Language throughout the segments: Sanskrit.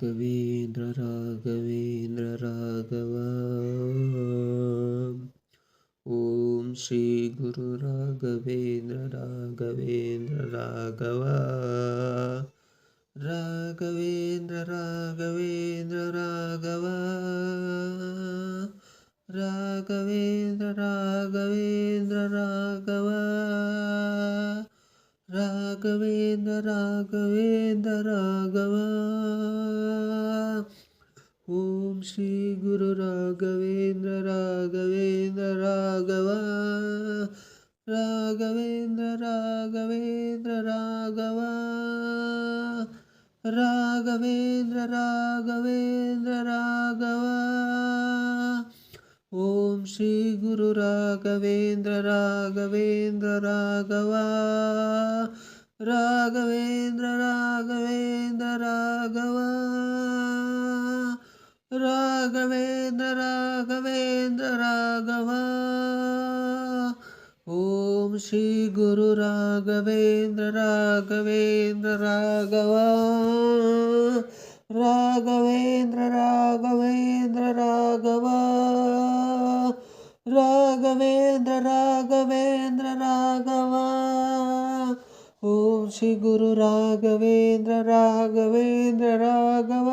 राघवेन्द्र राघवेन्द्र राघव। ओम श्री गुरु राघवेन्द्र राघवेन्द्र राघव। राघवेन्द्र राघवेन्द्र राघव। राघवेन्द्र राघवेन्द्र राघव। राघवेन्द्र राघवेन्द्र राघव। ओम श्री गुरु राघवेन्द्र राघवेन्द्र राघव। राघवेन्द्र राघवेन्द्र राघव। राघवेन्द्र राघवेन्द्र राघव। ओम श्री गुरु राघवेन्द्र राघवेन्द्र राघव। राघवेन्द्र राघवेन्द्र राघव। राघवेन्द्र राघवेन्द्र राघव। ओम श्री गुरु राघवेन्द्र राघवेन्द्र राघव। राघवेन्द्र राघवेन्द्र राघव। राघवेन्द्र राघवेन्द्र राघव। ओम श्री गुरु राघवेन्द्र राघवेन्द्र राघव।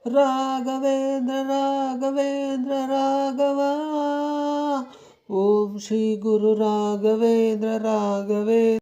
राघवेन्द्र राघवेन्द्र राघव। ओम श्री गुरु राघवेन्द्र राघवेन्द्र